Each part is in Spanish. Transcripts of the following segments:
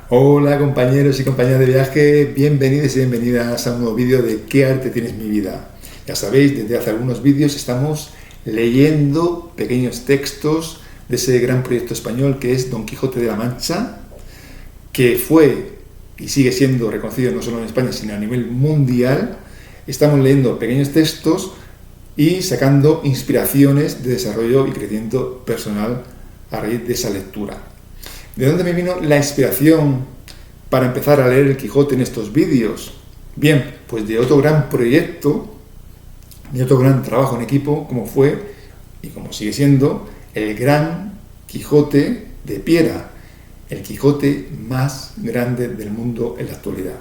Hola compañeros y compañeras de viaje, bienvenidos y bienvenidas a un nuevo vídeo de ¿Qué arte tienes mi vida? Ya sabéis, desde hace algunos vídeos estamos leyendo pequeños textos de ese gran proyecto español que es Don Quijote de la Mancha, que fue y sigue siendo reconocido no solo en España sino a nivel mundial. Estamos leyendo pequeños textos y sacando inspiraciones de desarrollo y crecimiento personal a raíz de esa lectura. ¿De dónde me vino la inspiración para empezar a leer el Quijote en estos vídeos? Bien, pues de otro gran proyecto, de otro gran trabajo en equipo, como fue y como sigue siendo el Gran Quijote de Piera, el Quijote más grande del mundo en la actualidad.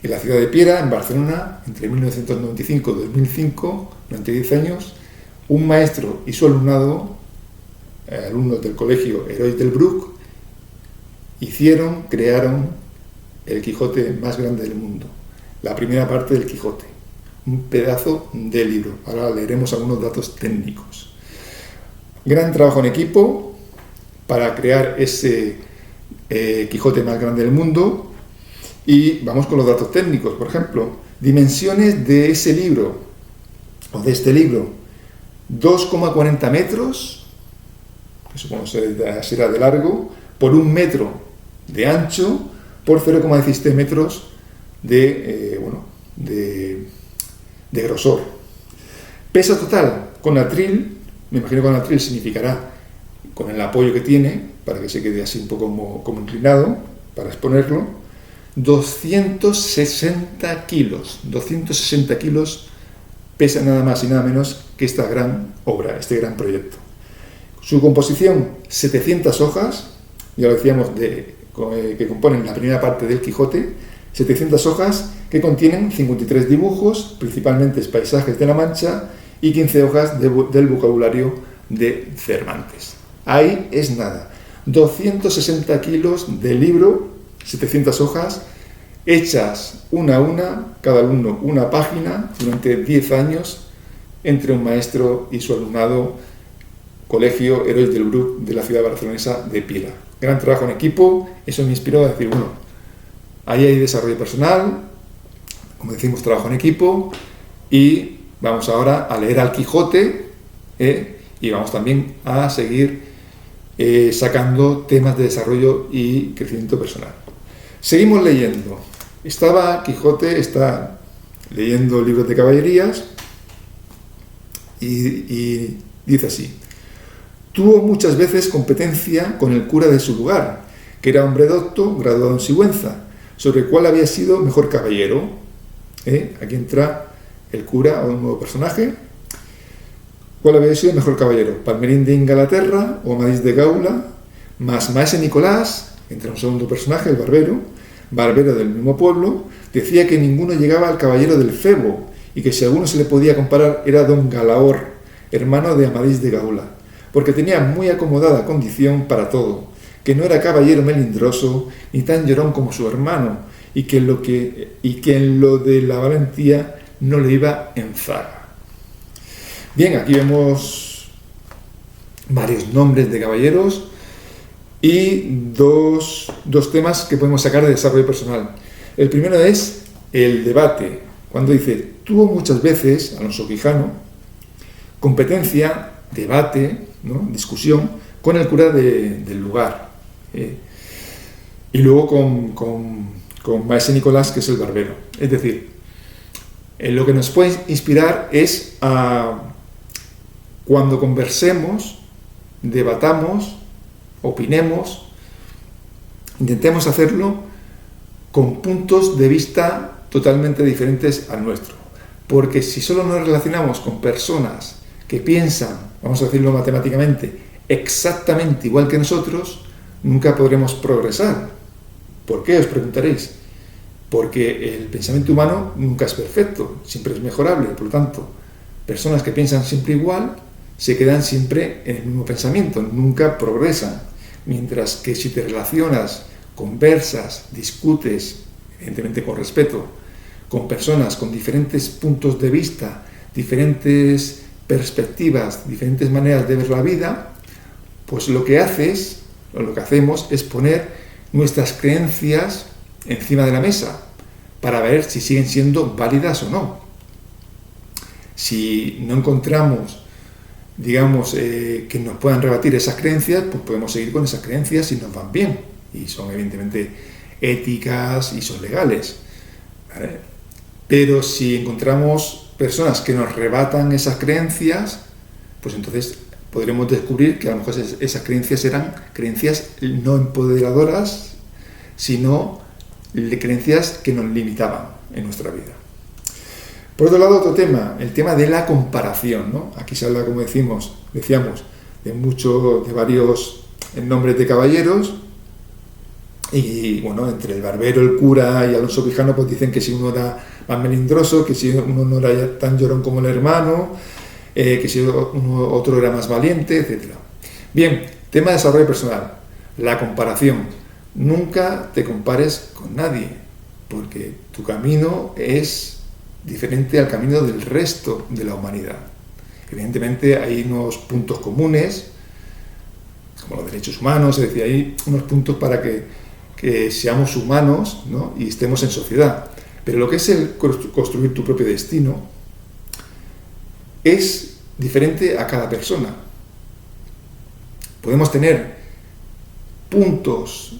En la ciudad de Piera, en Barcelona, entre 1995 y 2005, durante 10 años, un maestro y su alumnado, alumnos del colegio Herois del Bruc, crearon el Quijote más grande del mundo, la primera parte del Quijote, un pedazo de libro. Ahora leeremos algunos datos técnicos. Gran trabajo en equipo para crear ese Quijote más grande del mundo. Y vamos con los datos técnicos. Por ejemplo, dimensiones de ese libro, o de este libro: 2,40 metros, que supongo será de largo, por 1 metro de ancho, por 0,17 metros de grosor. Peso total con atril, me imagino que con atril significará con el apoyo que tiene, para que se quede así un poco como inclinado, para exponerlo, 260 kilos. 260 kilos pesa nada más y nada menos que esta gran obra, este gran proyecto. Su composición: 700 hojas, ya lo decíamos, que componen la primera parte del Quijote, 700 hojas que contienen 53 dibujos, principalmente paisajes de la Mancha, y 15 hojas del vocabulario de Cervantes. Ahí es nada. 260 kilos de libro, 700 hojas, hechas una a una, cada alumno una página, durante 10 años, entre un maestro y su alumnado, Colegio Herois del Bruc de la ciudad barcelonesa de Piera. Gran trabajo en equipo. Eso me inspiró a decir, bueno, ahí hay desarrollo personal, como decimos, trabajo en equipo, y vamos ahora a leer al Quijote, y vamos también a seguir sacando temas de desarrollo y crecimiento personal. Seguimos leyendo. Quijote está leyendo libros de caballerías y dice así: tuvo muchas veces competencia con el cura de su lugar, que era hombre docto, graduado en Sigüenza, sobre el cual había sido mejor caballero. Aquí entra el cura, o un nuevo personaje. ¿Cuál había sido mejor caballero? Palmerín de Ingalaterra o Amadís de Gaula, más Maese Nicolás, entra un segundo personaje, el barbero del mismo pueblo. Decía que ninguno llegaba al caballero del Febo, y que si alguno se le podía comparar era don Galaor, hermano de Amadís de Gaula, porque tenía muy acomodada condición para todo, que no era caballero melindroso ni tan llorón como su hermano, y que en lo de la valentía no le iba en zaga. Bien, aquí vemos varios nombres de caballeros y dos temas que podemos sacar de desarrollo personal. El primero es el debate, cuando dice: tuvo muchas veces, Alonso Quijano, competencia, debate, ¿no?, discusión, con el cura del lugar, y luego con Maese Nicolás, que es el barbero. Es decir, lo que nos puede inspirar es cuando conversemos, debatamos, opinemos, intentemos hacerlo con puntos de vista totalmente diferentes al nuestro. Porque si solo nos relacionamos con personas que piensan, vamos a decirlo matemáticamente, exactamente igual que nosotros, nunca podremos progresar. ¿Por qué? Os preguntaréis. Porque el pensamiento humano nunca es perfecto, siempre es mejorable. Por lo tanto, personas que piensan siempre igual se quedan siempre en el mismo pensamiento, nunca progresan. Mientras que si te relacionas, conversas, discutes, evidentemente con respeto, con personas con diferentes puntos de vista, diferentes perspectivas, diferentes maneras de ver la vida, pues lo que hacemos es poner nuestras creencias encima de la mesa para ver si siguen siendo válidas o no. Si no encontramos, digamos, que nos puedan rebatir esas creencias, pues podemos seguir con esas creencias si nos van bien y son evidentemente éticas y son legales, ¿vale? Pero si encontramos personas que nos rebatan esas creencias, pues entonces podremos descubrir que a lo mejor esas creencias eran creencias no empoderadoras, sino creencias que nos limitaban en nuestra vida. Por otro lado, otro tema, el tema de la comparación, ¿no? Aquí se habla, como decíamos, de varios nombres de caballeros, y bueno, entre el barbero, el cura y Alonso Quijano, pues dicen que si uno era más melindroso, que si uno no era tan llorón como el hermano, que si otro era más valiente, etc. Bien, tema de desarrollo personal, la comparación. Nunca te compares con nadie, porque tu camino es diferente al camino del resto de la humanidad. Evidentemente hay unos puntos comunes, como los derechos humanos, es decir, hay unos puntos para que seamos humanos, ¿no? Y estemos en sociedad. Pero lo que es el construir tu propio destino es diferente a cada persona. Podemos tener puntos,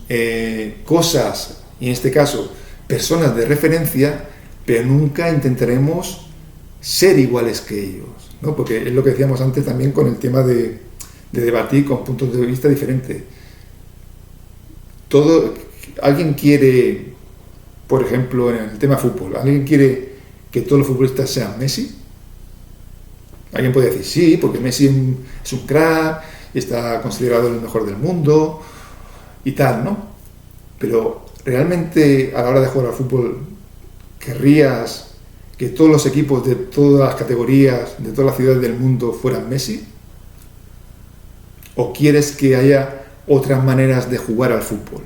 cosas, y en este caso personas de referencia, pero nunca intentaremos ser iguales que ellos, ¿no? Porque es lo que decíamos antes también con el tema de debatir con puntos de vista diferentes. Alguien quiere, por ejemplo, en el tema fútbol, ¿alguien quiere que todos los futbolistas sean Messi? Alguien puede decir sí, porque Messi es un crack, está considerado el mejor del mundo y tal, ¿no? Pero realmente a la hora de jugar al fútbol, ¿querrías que todos los equipos de todas las categorías, de todas las ciudades del mundo fueran Messi? ¿O quieres que haya otras maneras de jugar al fútbol?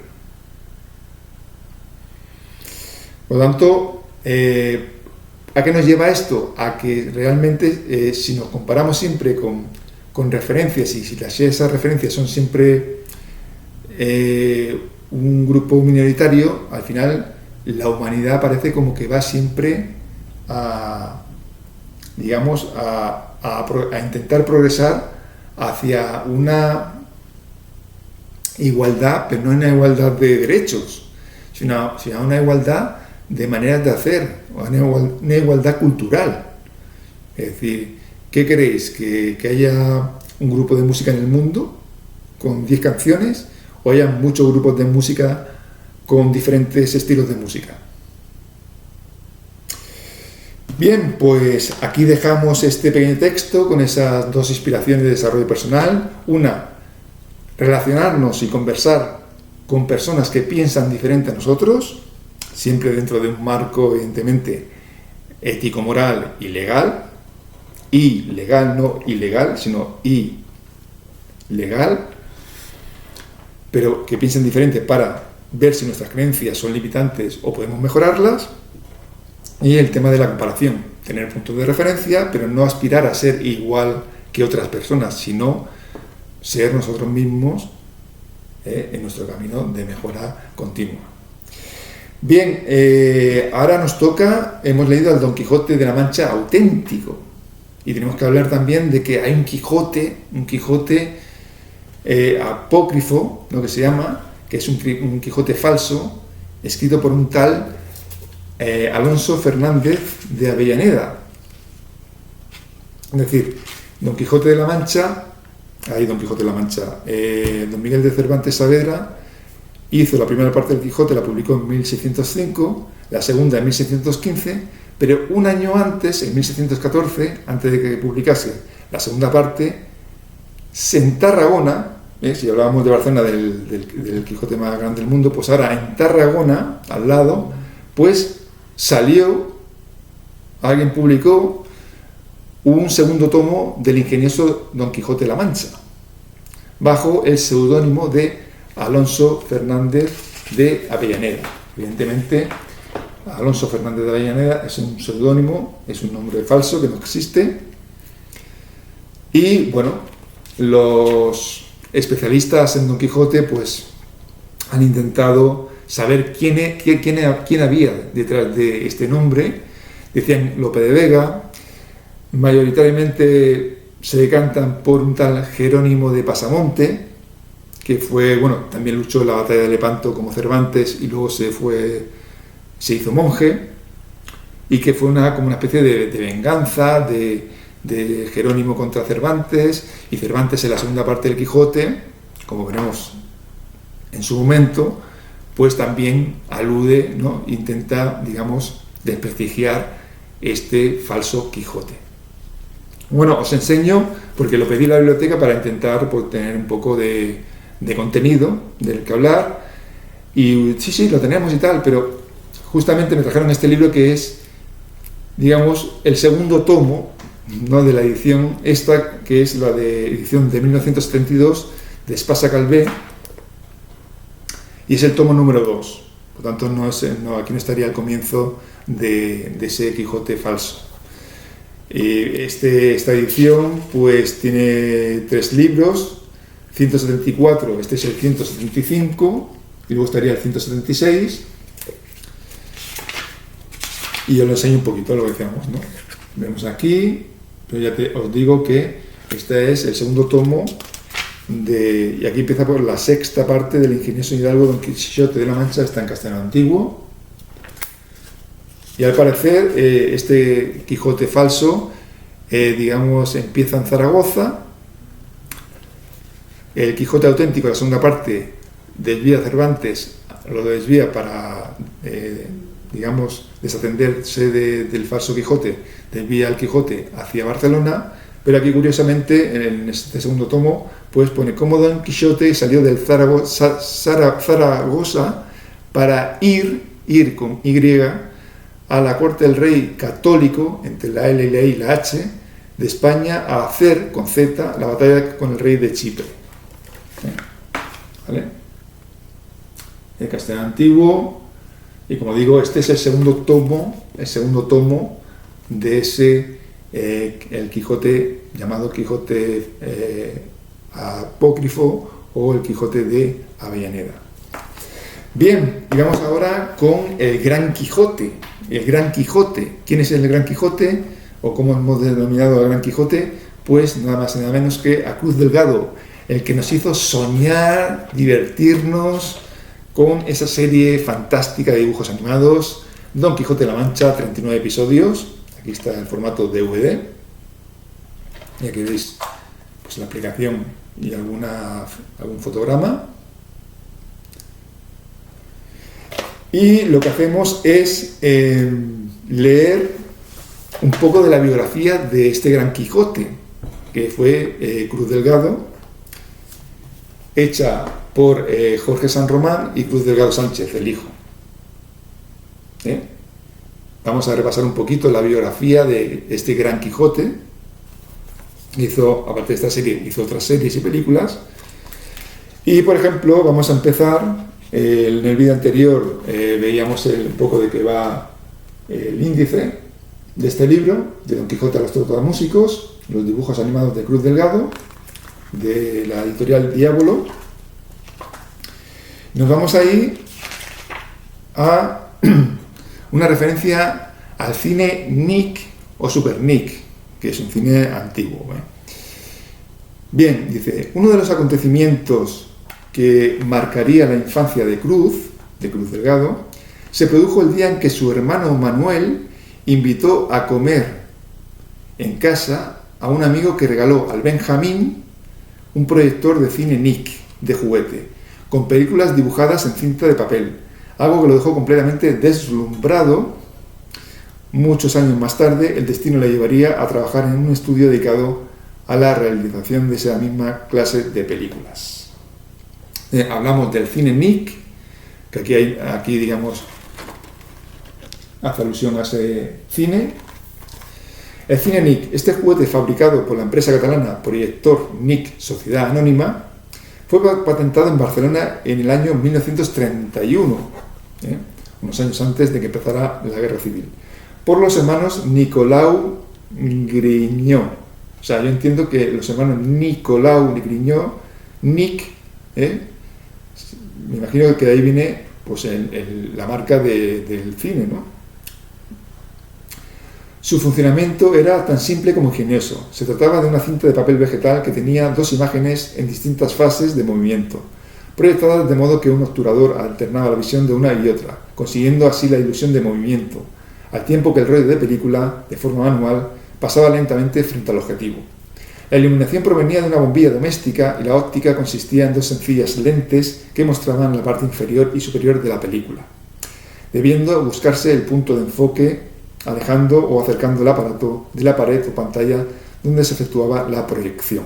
Por lo tanto, ¿a qué nos lleva esto? A que realmente, si nos comparamos siempre con referencias, y si esas referencias son siempre un grupo minoritario, al final la humanidad parece como que va siempre a intentar progresar hacia una igualdad, pero no una igualdad de derechos, sino una igualdad de maneras de hacer, una igualdad cultural. Es decir, ¿qué queréis? ¿Que haya un grupo de música en el mundo con 10 canciones o haya muchos grupos de música con diferentes estilos de música? Bien, pues aquí dejamos este pequeño texto con esas dos inspiraciones de desarrollo personal. Una, relacionarnos y conversar con personas que piensan diferente a nosotros, siempre dentro de un marco, evidentemente, ético-moral y legal. Y legal, no ilegal, sino y legal, pero que piensen diferente para ver si nuestras creencias son limitantes o podemos mejorarlas. Y el tema de la comparación, tener puntos de referencia, pero no aspirar a ser igual que otras personas, sino ser nosotros mismos en nuestro camino de mejora continua. Bien, ahora nos toca, hemos leído al Don Quijote de la Mancha auténtico, y tenemos que hablar también de que hay un Quijote apócrifo, lo que se llama, que es un Quijote falso, escrito por un tal Alonso Fernández de Avellaneda. Es decir, Don Quijote de la Mancha, Don Miguel de Cervantes Saavedra hizo la primera parte del Quijote, la publicó en 1605, la segunda en 1615, pero un año antes, en 1614, antes de que publicase la segunda parte, en Tarragona, si hablábamos de Barcelona, del Quijote más grande del mundo, pues ahora en Tarragona, al lado, pues alguien publicó un segundo tomo del ingenioso Don Quijote de la Mancha, bajo el seudónimo de Alonso Fernández de Avellaneda. Evidentemente, Alonso Fernández de Avellaneda es un seudónimo, es un nombre falso que no existe. Y bueno, los especialistas en Don Quijote pues han intentado saber quién había detrás de este nombre. Decían Lope de Vega, mayoritariamente se decantan por un tal Jerónimo de Pasamonte, que fue, bueno, también luchó en la batalla de Lepanto como Cervantes y luego se hizo monje, y que fue como una especie de venganza de Jerónimo contra Cervantes, y Cervantes en la segunda parte del Quijote, como veremos en su momento, pues también alude, ¿no? Intenta, digamos, desprestigiar este falso Quijote. Bueno, os enseño, porque lo pedí en la biblioteca para intentar, pues, tener un poco de contenido del que hablar, y sí, lo tenemos y tal, pero justamente me trajeron este libro que es, digamos, el segundo tomo, ¿no?, de la edición esta, que es la de edición de 1972 de Espasa Calvé, y es el tomo número 2. Por tanto, aquí no estaría el comienzo de ese Quijote falso. Esta edición pues tiene 3 libros, 174, este es el 175, y luego estaría el 176, y yo lo enseño un poquito lo que decíamos, ¿no? Vemos aquí, pero ya os digo que este es el segundo tomo, y aquí empieza por la 6ª parte del ingenioso hidalgo Don Quijote de la Mancha, está en castellano antiguo. Y al parecer este Quijote falso, digamos, empieza en Zaragoza. El Quijote auténtico, la segunda parte, desvía a Cervantes, lo desvía para, digamos, desatenderse del falso Quijote, desvía al Quijote hacia Barcelona, pero aquí curiosamente en este segundo tomo pues pone cómo Don Quijote salió del Zaragoza para ir con Y, a la corte del rey católico, entre la L y la I y la H, de España, a hacer, con Z, la batalla con el rey de Chipre. ¿Vale? El castellano antiguo, y como digo, este es el segundo tomo de ese, el Quijote, llamado Quijote apócrifo, o el Quijote de Avellaneda. Bien, y vamos ahora con el Gran Quijote. El Gran Quijote. ¿Quién es el Gran Quijote? ¿O cómo hemos denominado al Gran Quijote? Pues nada más y nada menos que a Cruz Delgado, el que nos hizo soñar, divertirnos con esa serie fantástica de dibujos animados, Don Quijote de la Mancha, 39 episodios. Aquí está el formato DVD. Y aquí veis pues la aplicación y algún fotograma. Y lo que hacemos es leer un poco de la biografía de este Gran Quijote, que fue Cruz Delgado, hecha por Jorge San Román y Cruz Delgado Sánchez, el hijo. Vamos a repasar un poquito la biografía de este Gran Quijote. Aparte de esta serie, hizo otras series y películas. Y, por ejemplo, vamos a empezar. En el vídeo anterior veíamos un poco de qué va el índice de este libro, de Don Quijote a los Trotamundos, los dibujos animados de Cruz Delgado, de la editorial Diabolo. Nos vamos a ir a una referencia al cine Nick o Super Nick, que es un cine antiguo. Bien, dice, uno de los acontecimientos que marcaría la infancia de Cruz Delgado, se produjo el día en que su hermano Manuel invitó a comer en casa a un amigo que regaló al Benjamín un proyector de cine Nick de juguete, con películas dibujadas en cinta de papel, algo que lo dejó completamente deslumbrado. Muchos años más tarde, el destino le llevaría a trabajar en un estudio dedicado a la realización de esa misma clase de películas. Hablamos del cine Nick, que aquí digamos, hace alusión a ese cine. El cine Nick, este juguete fabricado por la empresa catalana Proyector Nick Sociedad Anónima, fue patentado en Barcelona en el año 1931, unos años antes de que empezara la Guerra Civil, por los hermanos Nicolau Griñó. O sea, yo entiendo que los hermanos Nicolau Griñó, Nick, me imagino que de ahí viene pues, la marca del cine, ¿no? Su funcionamiento era tan simple como ingenioso. Se trataba de una cinta de papel vegetal que tenía dos imágenes en distintas fases de movimiento, proyectadas de modo que un obturador alternaba la visión de una y otra, consiguiendo así la ilusión de movimiento, al tiempo que el rollo de película, de forma manual, pasaba lentamente frente al objetivo. La iluminación provenía de una bombilla doméstica y la óptica consistía en dos sencillas lentes que mostraban la parte inferior y superior de la película, debiendo buscarse el punto de enfoque alejando o acercando el aparato de la pared o pantalla donde se efectuaba la proyección.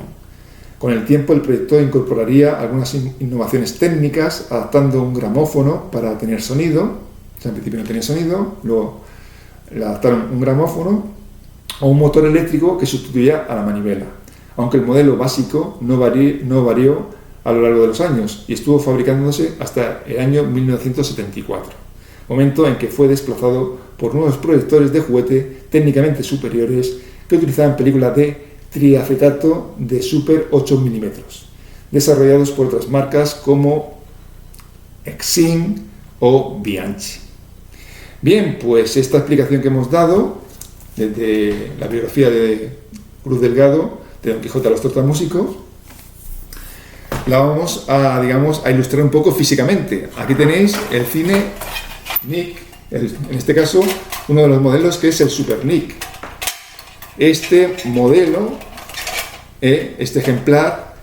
Con el tiempo el proyector incorporaría algunas innovaciones técnicas, adaptando un gramófono para tener sonido. O sea, en principio no tenía sonido, luego le adaptaron un gramófono o un motor eléctrico que sustituía a la manivela, aunque el modelo básico no varió a lo largo de los años y estuvo fabricándose hasta el año 1974, momento en que fue desplazado por nuevos proyectores de juguete técnicamente superiores que utilizaban películas de triacetato de Super 8 mm, desarrollados por otras marcas como Exim o Bianchi. Bien, pues esta explicación que hemos dado desde la biografía de Cruz Delgado, de Don Quijote a los Tortamúsicos, la vamos a, a ilustrar un poco físicamente. Aquí tenéis el cine Nick, en este caso uno de los modelos que es el Super Nick. Este modelo, este ejemplar,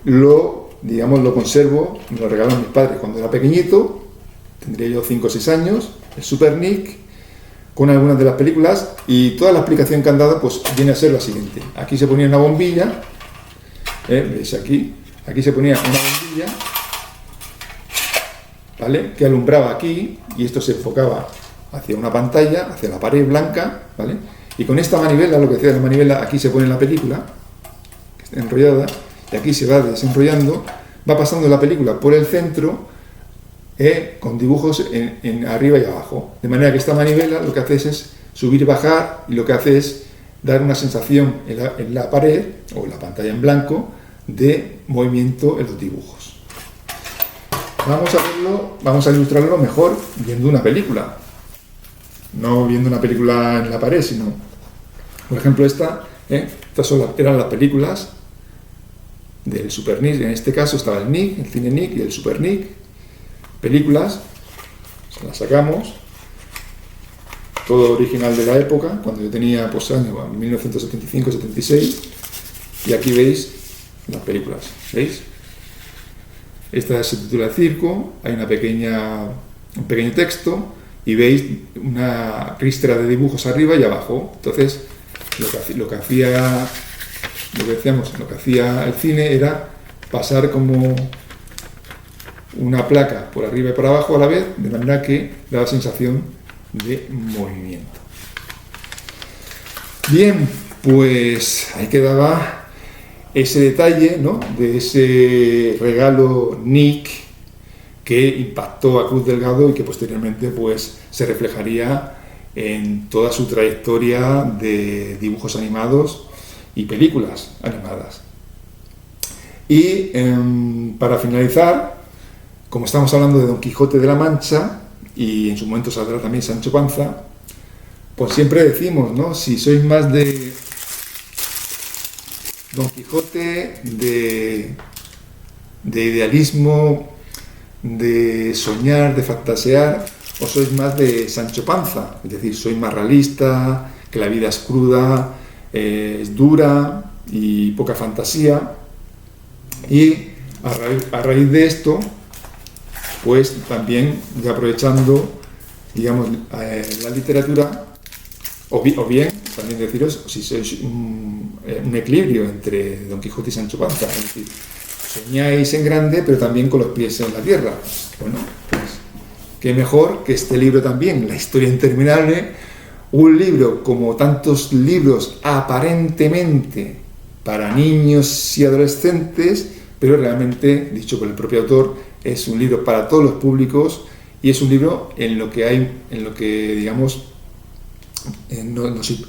lo conservo, me lo regalaron mis padres cuando era pequeñito, tendría yo 5 o 6 años, el Super Nick, con algunas de las películas, y toda la explicación que han dado pues viene a ser la siguiente. Aquí se ponía una bombilla, veis aquí se ponía una bombilla, ¿vale?, que alumbraba aquí, y esto se enfocaba hacia una pantalla, hacia la pared blanca, ¿vale?, y con esta manivela, lo que decía la manivela, aquí se pone la película, que está enrollada, y aquí se va desenrollando, va pasando la película por el centro, con dibujos en arriba y abajo. De manera que esta manivela lo que hace es subir y bajar, y lo que hace es dar una sensación en la pared, o en la pantalla en blanco, de movimiento en los dibujos. Vamos a ilustrarlo mejor viendo una película. No viendo una película en la pared, sino, por ejemplo, estas eran las películas del Super Nick. En este caso estaba el Nick, el cine Nick y el Super Nick. Películas, se las sacamos, todo original de la época, cuando yo tenía pues año 1975-76, y aquí veis las películas, ¿veis? Esta se titula Circo, hay un pequeño texto, y veis una crístera de dibujos arriba y abajo. Entonces, lo que hacía el cine era pasar como una placa por arriba y por abajo a la vez, de manera que daba sensación de movimiento. Bien, pues ahí quedaba ese detalle, ¿no?, de ese regalo Nick que impactó a Cruz Delgado y que posteriormente pues se reflejaría en toda su trayectoria de dibujos animados y películas animadas. Y para finalizar, como estamos hablando de Don Quijote de la Mancha, y en su momento saldrá también Sancho Panza, pues siempre decimos, ¿no?, si sois más de Don Quijote, de idealismo, de soñar, de fantasear, o sois más de Sancho Panza, es decir, sois más realista, que la vida es cruda, es dura y poca fantasía. Y a raíz de esto, pues también, ya aprovechando, la literatura, o bien también deciros si sois un equilibrio entre Don Quijote y Sancho Panza, es decir, soñáis en grande, pero también con los pies en la tierra. Bueno, pues qué mejor que este libro también, La historia interminable, un libro como tantos libros aparentemente para niños y adolescentes, pero realmente, dicho por el propio autor, es un libro para todos los públicos, y es un libro en lo que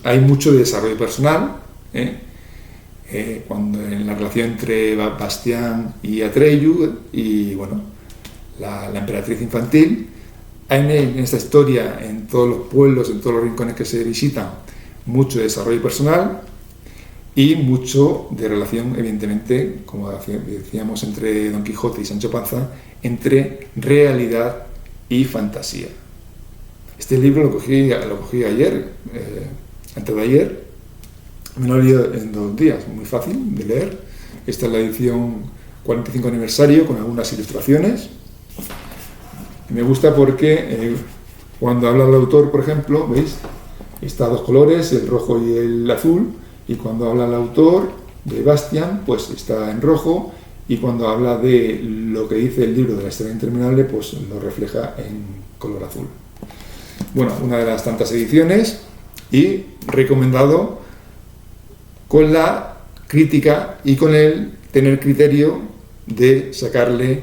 hay mucho de desarrollo personal, cuando en la relación entre Bastián y Atreyu, y bueno, la emperatriz infantil. Hay en esta historia, en todos los pueblos, en todos los rincones que se visitan, mucho desarrollo personal y mucho de relación, evidentemente, como decíamos, entre Don Quijote y Sancho Panza, entre realidad y fantasía. Este libro lo cogí ayer, antes de ayer, me lo he leído en 2 días, muy fácil de leer. Esta es la edición 45 aniversario con algunas ilustraciones. Me gusta porque cuando habla el autor, por ejemplo, ¿veis? Está a 2 colores, el rojo y el azul, y cuando habla el autor de Bastian, pues está en rojo, y cuando habla de lo que dice el libro de la historia interminable, pues lo refleja en color azul. Bueno, una de las tantas ediciones, y recomendado con la crítica y con el tener criterio de sacarle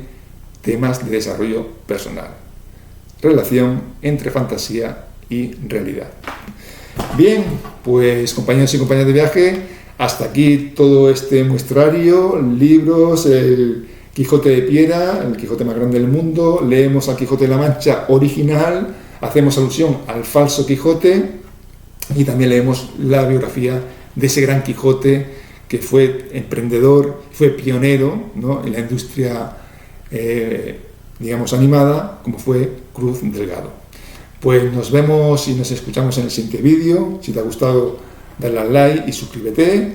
temas de desarrollo personal, relación entre fantasía y realidad. Bien, pues compañeros y compañeras de viaje, hasta aquí todo este muestrario, libros, el Quijote de Piedra, el Quijote más grande del mundo, leemos al Quijote de la Mancha original, hacemos alusión al falso Quijote y también leemos la biografía de ese gran Quijote que fue emprendedor, fue pionero, ¿no?, en la industria digamos animada, como fue Cruz Delgado. Pues nos vemos y nos escuchamos en el siguiente vídeo. Si te ha gustado, dale al like y suscríbete.